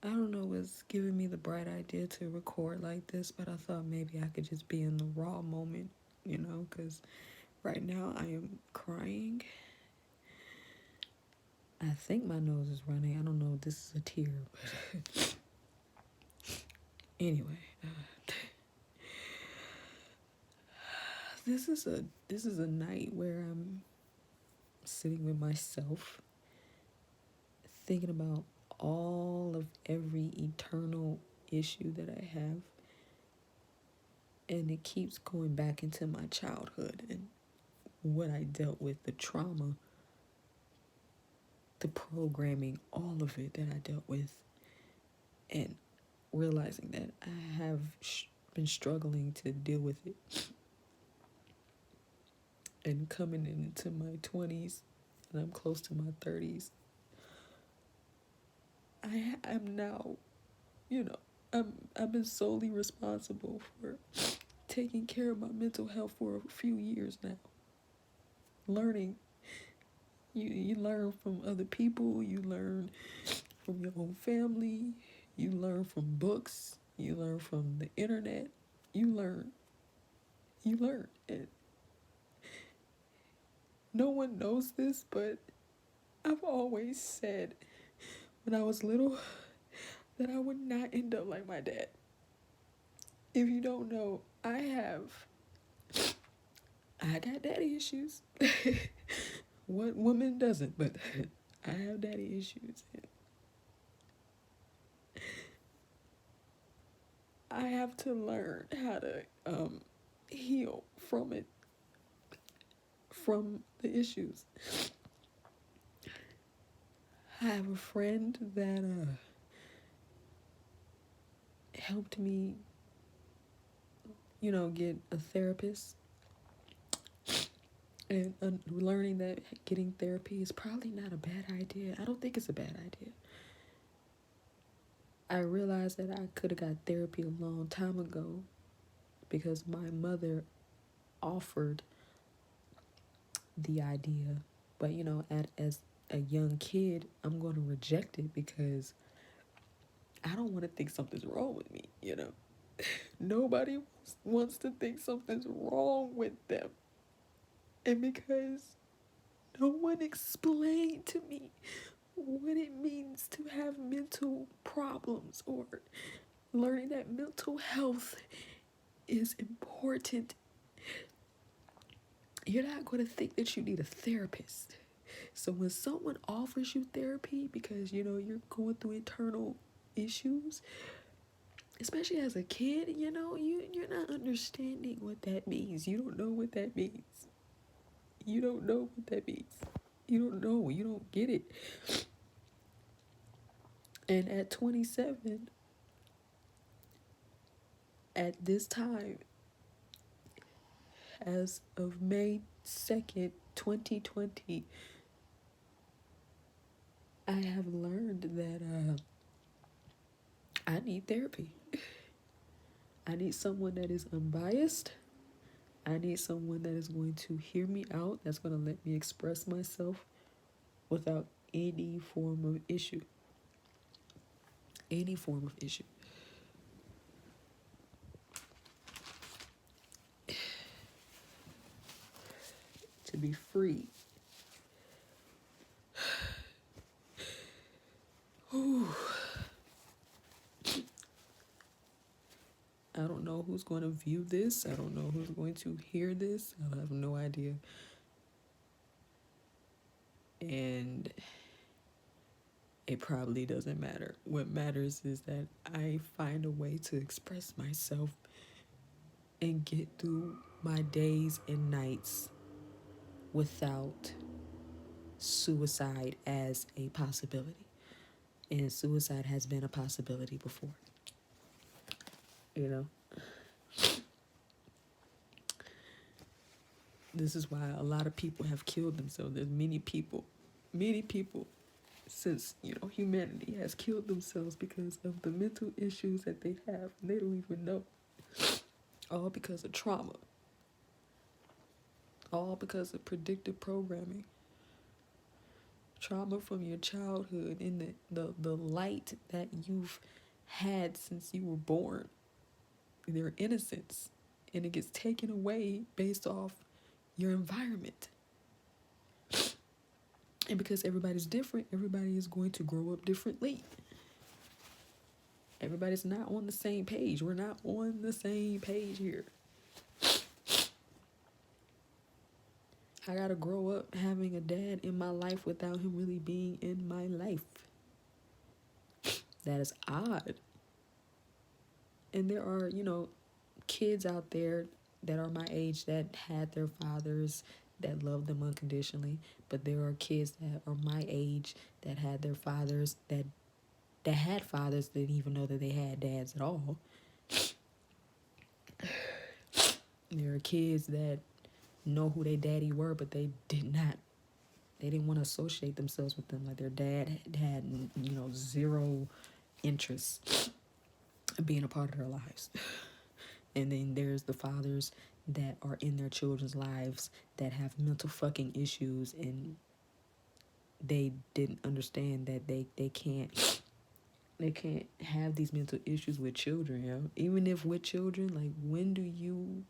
I don't know what's giving me the bright idea to record like this, but I thought maybe I could just be in the raw moment, because right now I am crying. I think my nose is running. I don't know if this is a tear, but anyway, this is a night where I'm sitting with myself, thinking about all of every eternal issue that I have, and it keeps going back into my childhood and what I dealt with, the trauma, the programming, all of it that I dealt with, and realizing that I have been struggling to deal with it. And coming into my 20s, and I'm close to my 30s, I am now, you know, I've been solely responsible for taking care of my mental health for a few years now. Learning, you learn from other people, you learn from your own family, you learn from books, you learn from the internet, you learn. And no one knows this, but I've always said when I was little that I would not end up like my dad. If you don't know, I got daddy issues. What woman doesn't? But I have daddy issues. I have to learn how to heal from it, from the issues. I have a friend that helped me, get a therapist, and learning that getting therapy is probably not a bad idea. I don't think it's a bad idea. I realized that I could have got therapy a long time ago because my mother offered the idea. But, as a young kid, I'm going to reject it because I don't want to think something's wrong with me. Nobody wants to think something's wrong with them. And because no one explained to me what it means to have mental problems, or learning that mental health is important, you're not going to think that you need a therapist. So when someone offers you therapy because you're going through internal issues, especially as a kid, you're not understanding what that means. You don't know what that means. You don't know what that means. You don't know. You don't get it. And at 27, at this time, as of May 2nd, 2020, I have learned that I need therapy. I need someone that is unbiased. I need someone that is going to hear me out, that's going to let me express myself without any form of issue. Any form of issue. To be free. Whew. I don't know who's going to view this. I don't know who's going to hear this. I have no idea. And it probably doesn't matter. What matters is that I find a way to express myself and get through my days and nights without suicide as a possibility. And suicide has been a possibility before. This is why a lot of people have killed themselves. There's many people since, humanity has killed themselves because of the mental issues that they have. And they don't even know. All because of trauma. All because of predictive programming. trauma from your childhood, and the light that you've had since you were born, their innocence, and it gets taken away based off your environment. And because everybody's different, everybody is going to grow up differently. Everybody's not on the same page. We're not on the same page here. I gotta grow up having a dad in my life without him really being in my life. That is odd. And there are, kids out there that are my age that had their fathers that loved them unconditionally. But there are kids that are my age that had their fathers that had fathers that didn't even know that they had dads at all. There are kids that know who their daddy were, but they didn't want to associate themselves with them. Like their dad had zero interest in being a part of their lives. And then there's the fathers that are in their children's lives that have mental fucking issues, and they didn't understand that they can't have these mental issues with children, Even if with children, like, when do you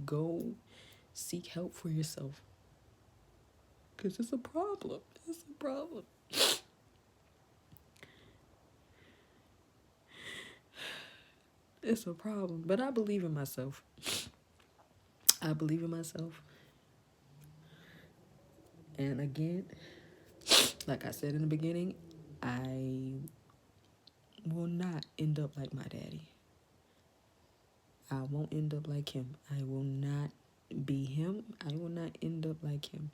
go seek help for yourself? Because it's a problem. It's a problem. It's a problem. But I believe in myself. And again, like I said in the beginning, I will not end up like my daddy. I won't end up like him. I will not be him. I will not end up like him.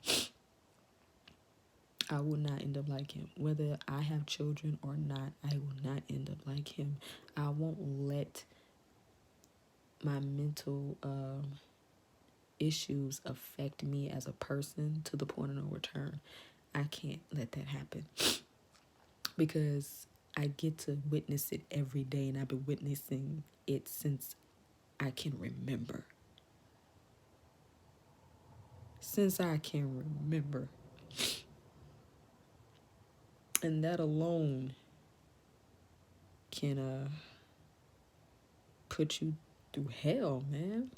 I will not end up like him. Whether I have children or not, I will not end up like him. I won't let my mental issues affect me as a person to the point of no return. I can't let that happen. Because I get to witness it every day, and I've been witnessing it since I can remember. And that alone can put you through hell, man.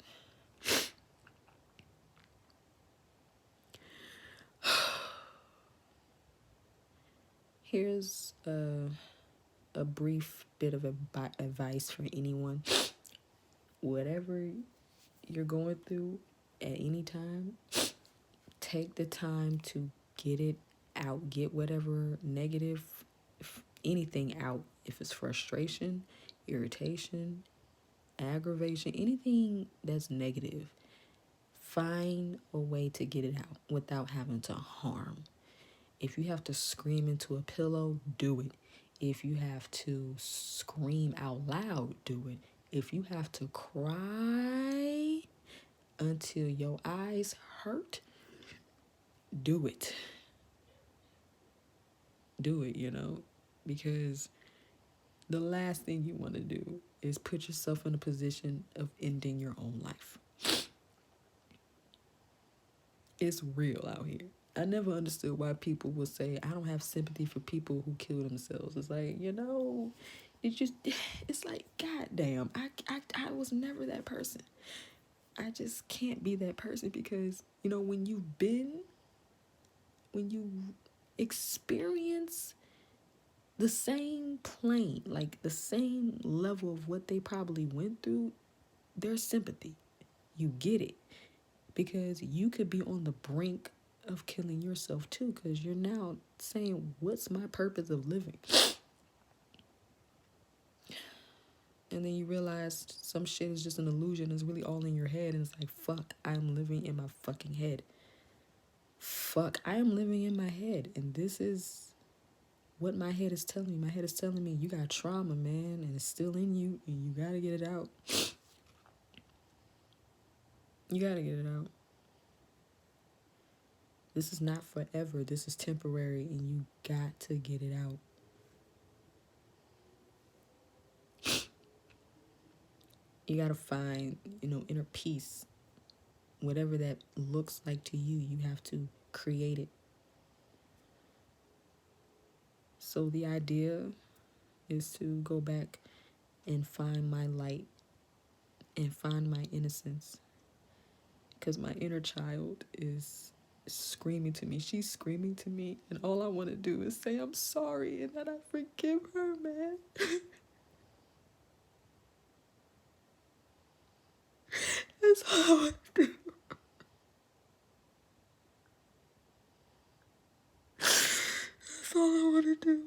Here's a brief bit of advice for anyone. Whatever you're going through at any time, take the time to get it out. Get whatever negative, anything out. If it's frustration, irritation, aggravation, anything that's negative, find a way to get it out without having to harm. If you have to scream into a pillow, do it. If you have to scream out loud, do it. If you have to cry until your eyes hurt, do it. Do it, because the last thing you want to do is put yourself in a position of ending your own life. It's real out here. I never understood why people will say, I don't have sympathy for people who kill themselves. It's like, it's like, goddamn, I was never that person. I just can't be that person because, when you experience the same plane, like the same level of what they probably went through, there's sympathy. You get it. Because you could be on the brink of killing yourself too, because you're now saying, what's my purpose of living? And then you realize some shit is just an illusion. It's really all in your head. And it's like, fuck, I'm living in my fucking head. Fuck, I am living in my head. And this is what my head is telling me. My head is telling me, you got trauma, man, and it's still in you, and you gotta get it out. You gotta get it out. This is not forever. This is temporary, and you got to get it out. You got to find, inner peace. Whatever that looks like to you, you have to create it. So the idea is to go back and find my light and find my innocence. Because my inner child is screaming to me. She's screaming to me. And all I want to do is say I'm sorry and that I forgive her, man. That's all I want to do. That's all I want to do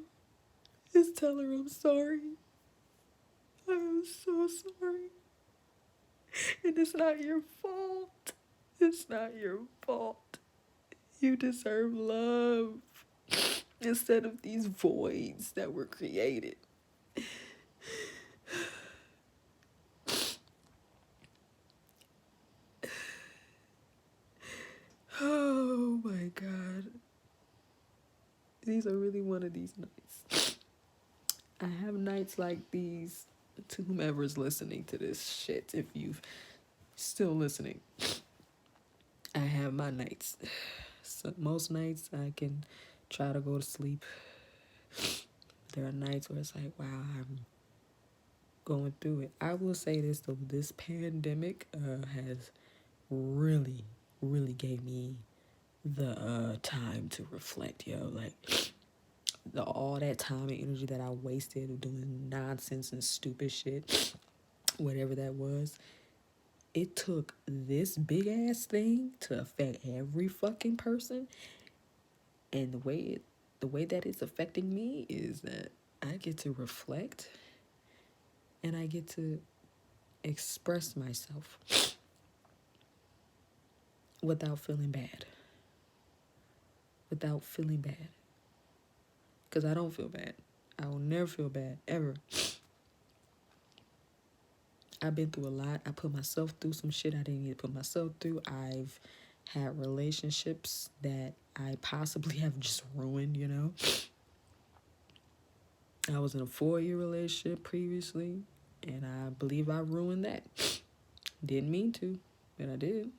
is tell her I'm sorry. I am so sorry. And it's not your fault. It's not your fault. You deserve love instead of these voids that were created. Oh my God. These are really one of these nights. I have nights like these to whomever's listening to this shit. If you've still listening, I have my nights. So most nights I can try to go to sleep. There are nights where it's like, wow, I'm going through it. I will say this though, this pandemic has really, really gave me the time to reflect, yo. Like all that time and energy that I wasted doing nonsense and stupid shit, whatever that was, it took this big ass thing to affect every fucking person. And the way that it's affecting me is that I get to reflect and I get to express myself without feeling bad. Without feeling bad. Because I don't feel bad. I will never feel bad, ever. I've been through a lot. I put myself through some shit I didn't need to put myself through. I've had relationships that I possibly have just ruined, you know. I was in a 4-year relationship previously, and I believe I ruined that. Didn't mean to, but I did.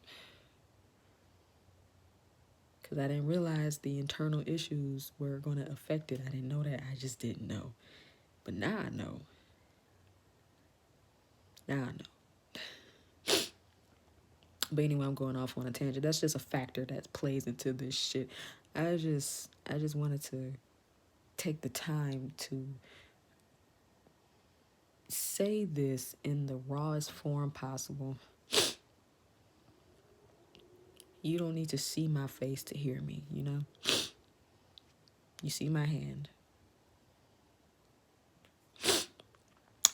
Because I didn't realize the internal issues were going to affect it. I didn't know that. I just didn't know. But now I know. Now I know. But anyway, I'm going off on a tangent. That's just a factor that plays into this shit. I just wanted to take the time to say this in the rawest form possible. You don't need to see my face to hear me, you know? You see my hand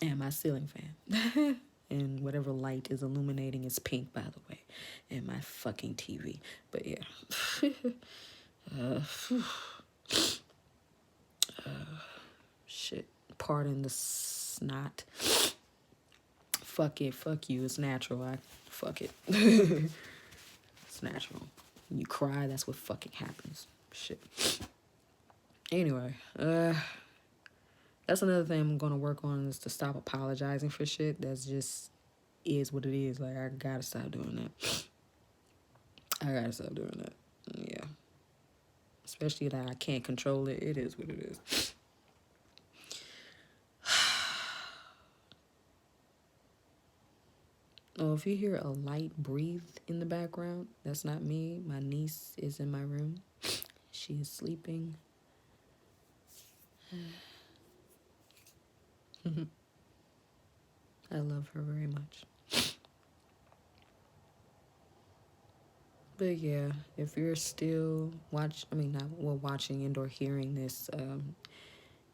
and my ceiling fan. And whatever light is illuminating is pink, by the way. And my fucking TV. But yeah. Shit. Pardon the snot. Fuck it. Fuck you. It's natural. Fuck it. It's natural. When you cry, that's what fucking happens. Shit. Anyway, that's another thing I'm gonna work on is to stop apologizing for shit. That's just is what it is. Like I gotta stop doing that. I gotta stop doing that. Yeah. Especially that I can't control it. It is what it is. Oh, if you hear a light breathe in the background, that's not me. My niece is in my room. She is sleeping. I love her very much. But yeah, if you're still watching and or hearing this, and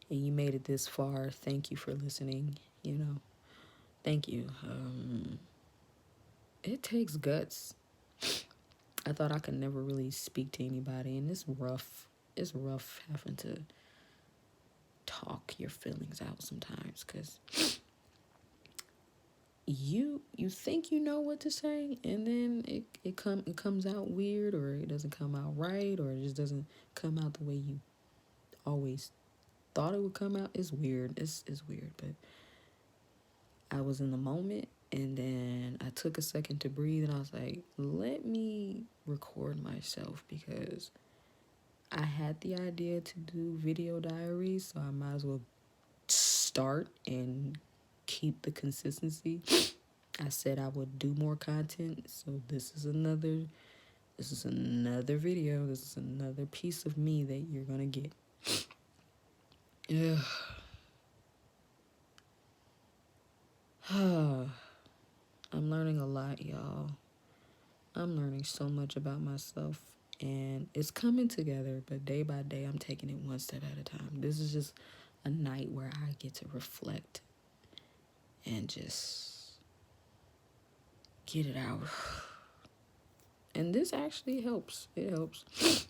you made it this far, thank you for listening. You know, thank you. It takes guts. I thought I could never really speak to anybody, and it's rough. It's rough having to talk your feelings out sometimes, because you think you know what to say, and then it comes out weird, or it doesn't come out right, or it just doesn't come out the way you always thought it would come out. It's weird. It's weird, but I was in the moment, and then I took a second to breathe, and I was like, let me record myself, because I had the idea to do video diaries, so I might as well start and keep the consistency. I said I would do more content, so this is another video. This is another piece of me that you're gonna get. Ugh. I'm learning a lot, y'all. I'm learning so much about myself, and it's coming together, but day by day I'm taking it one step at a time. This is just a night where I get to reflect and just get it out. And this actually helps. It helps.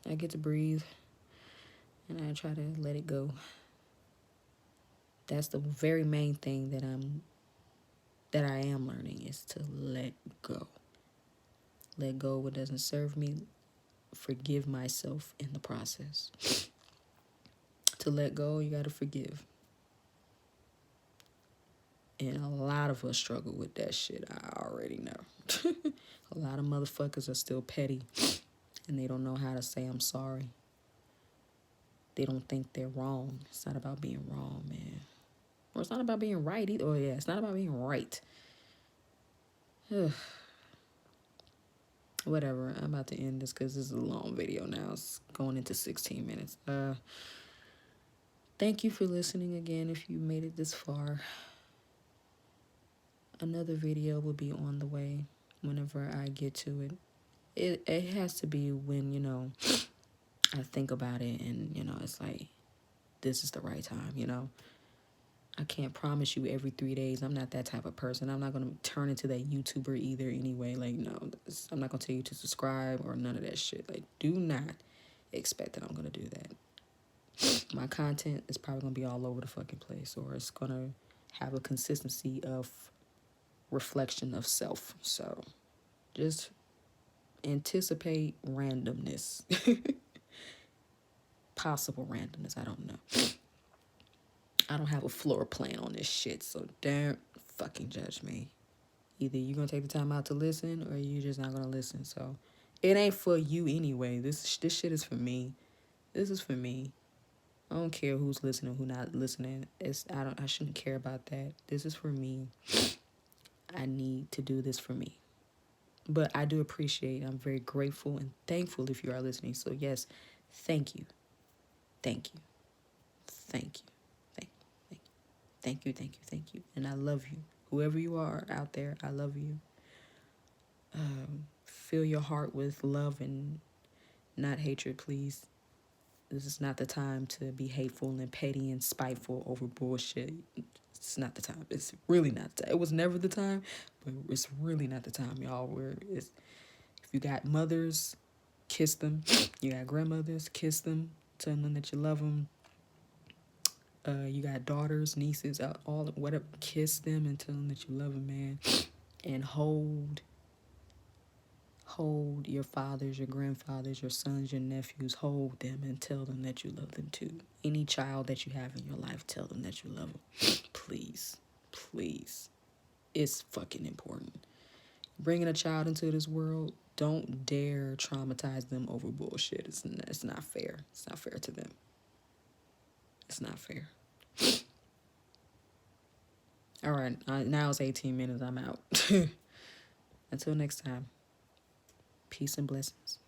I get to breathe and I try to let it go. That's the very main thing that I am learning, is to let go. Let go of what doesn't serve me. Forgive myself in the process. To let go, you got to forgive. And a lot of us struggle with that shit. I already know. A lot of motherfuckers are still petty and they don't know how to say I'm sorry. They don't think they're wrong. It's not about being wrong, man. Or it's not about being right either. Oh, yeah, it's not about being right. Whatever. I'm about to end this because this is a long video now. It's going into 16 minutes. Thank you for listening again if you made it this far. Another video will be on the way whenever I get to it. It has to be when, I think about it and, it's like, this is the right time, I can't promise you every 3 days. I'm not that type of person. I'm not going to turn into that YouTuber either anyway. Like, no, I'm not going to tell you to subscribe or none of that shit. Like, do not expect that I'm going to do that. My content is probably going to be all over the fucking place, or it's going to have a consistency of reflection of self. So just anticipate randomness. Possible randomness. I don't know. I don't have a floor plan on this shit, so don't fucking judge me. Either you're gonna take the time out to listen or you're just not gonna listen. So it ain't for you anyway. This shit is for me. This is for me. I don't care who's listening, who not listening. I shouldn't care about that. This is for me. I need to do this for me. But I do appreciate, I'm very grateful and thankful if you are listening. So yes, thank you. Thank you. Thank you. Thank you, thank you, thank you. And I love you. Whoever you are out there, I love you. Fill your heart with love and not hatred, please. This is not the time to be hateful and petty and spiteful over bullshit. It's not the time. It's really not the time. It was never the time, but it's really not the time, y'all. If you got mothers, kiss them. You got grandmothers, kiss them. Tell them that you love them. You got daughters, nieces, all whatever. Kiss them and tell them that you love them, man. And hold your fathers, your grandfathers, your sons, your nephews. Hold them and tell them that you love them too. Any child that you have in your life, tell them that you love them. Please, please. It's fucking important. Bringing a child into this world, don't dare traumatize them over bullshit. It's not fair. It's not fair to them. It's not fair. All right, now it's 18 minutes. I'm out. Until next time, peace and blessings.